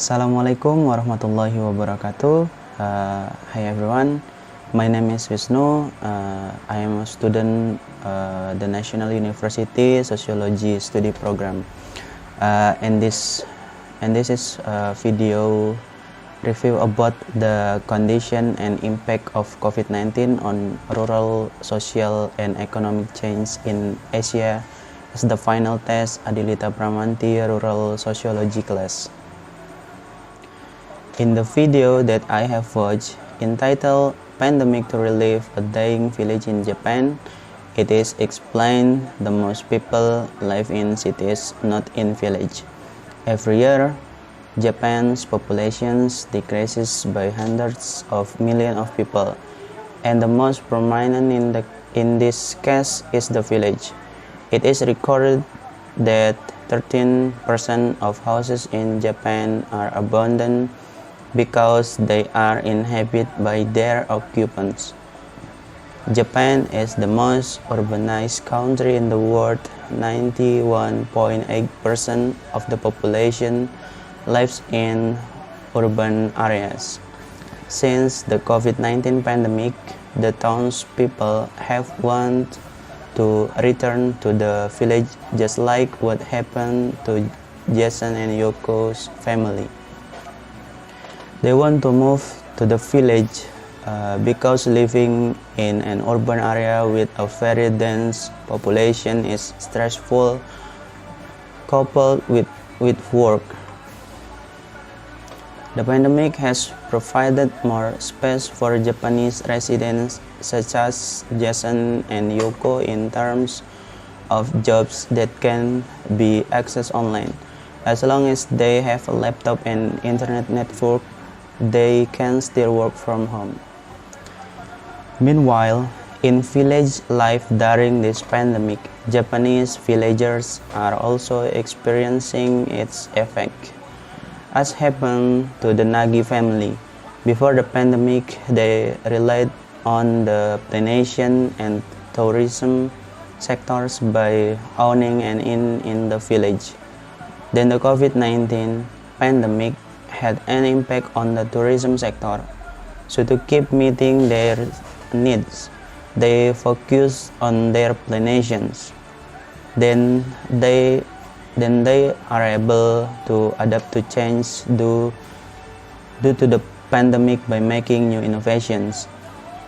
Assalamualaikum warahmatullahi wabarakatuh. Hi everyone, my name is Wisnu. I am a student the National University Sociology Study Program. And this is a video review about the condition and impact of COVID-19 on rural social and economic change in Asia as the final test Adilita Pramanti Rural Sociology class. In the video that I have watched, entitled Pandemic to Relieve a Dying Village in Japan, it is explained that most people live in cities, not in village. Every year, Japan's population decreases by hundreds of millions of people, and the most prominent in this case is the village. It is recorded that 13% of houses in Japan are abandoned because they are inhabited by their occupants. Japan is the most urbanized country in the world. 91.8% of the population lives in urban areas. Since the COVID-19 pandemic, the townspeople have wanted to return to the village, just like what happened to Jason and Yoko's family. They want to move to the village because living in an urban area with a very dense population is stressful, coupled with work. The pandemic has provided more space for Japanese residents such as Jason and Yoko in terms of jobs that can be accessed online. As long as they have a laptop and internet network, they can still work from home. Meanwhile, in village life during this pandemic, Japanese villagers are also experiencing its effect. As happened to the Nagi family, before the pandemic, they relied on the plantation and tourism sectors by owning an inn in the village. Then the COVID-19 pandemic had an impact on the tourism sector. So to keep meeting their needs, they focused on their plantations. Then they are able to adapt to change due to the pandemic by making new innovations,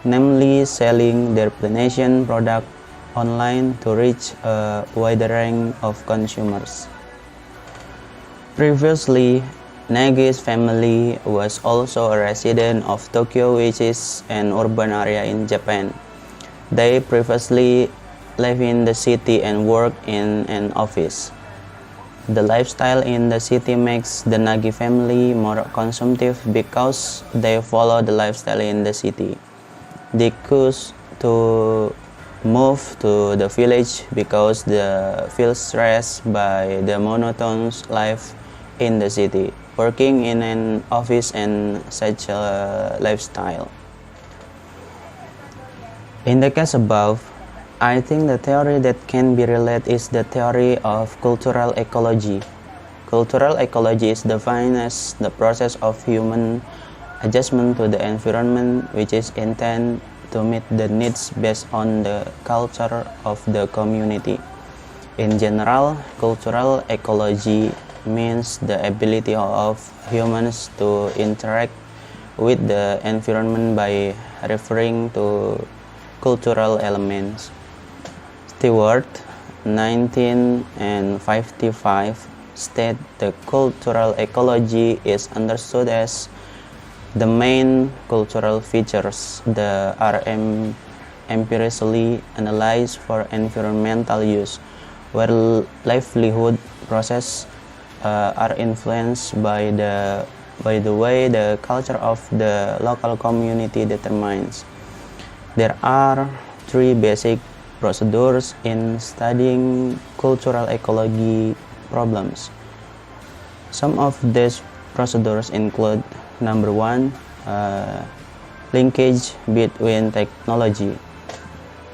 namely selling their plantation product online to reach a wider range of consumers. Previously, Nagi's family was also a resident of Tokyo, which is an urban area in Japan. They previously lived in the city and worked in an office. The lifestyle in the city makes the Nagi family more consumptive because they follow the lifestyle in the city. They choose to move to the village because they feel stressed by the monotonous life in the city, working in an office and such a lifestyle. In the case above, I think the theory that can be related is the theory of cultural ecology. Cultural ecology is defined as the process of human adjustment to the environment, which is intended to meet the needs based on the culture of the community. In general, cultural ecology means the ability of humans to interact with the environment by referring to cultural elements. Stewart, 1955, state the cultural ecology is understood as the main cultural features that are empirically analyzed for environmental use, where livelihood process are influenced by the way the culture of the local community determines. There are three basic procedures in studying cultural ecology problems. Some of these procedures include: number one, linkage between technology,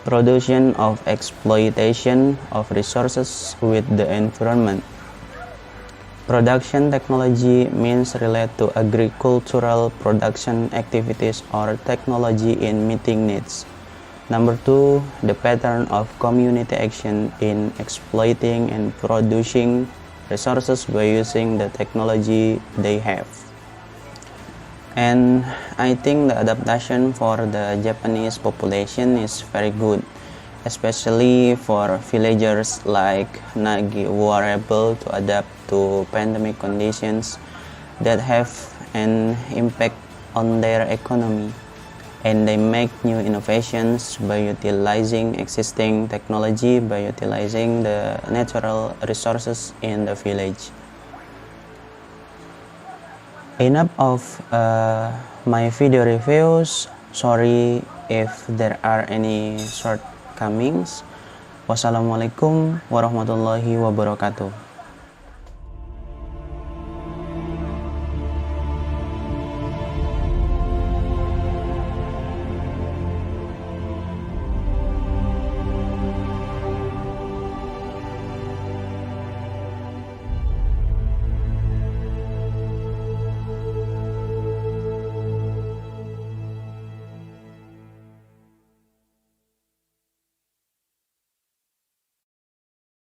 production of exploitation of resources with the environment, Production technology means relate to agricultural production activities or technology in meeting needs. Number two, the pattern of community action in exploiting and producing resources by using the technology they have. And I think the adaptation for the Japanese population is very good, especially for villagers like Nagi who are able to adapt to pandemic conditions that have an impact on their economy, and they make new innovations by utilizing existing technology, by utilizing the natural resources in the village. Enough of my video reviews. Sorry if there are any shortcomings. Wassalamualaikum warahmatullahi wabarakatuh.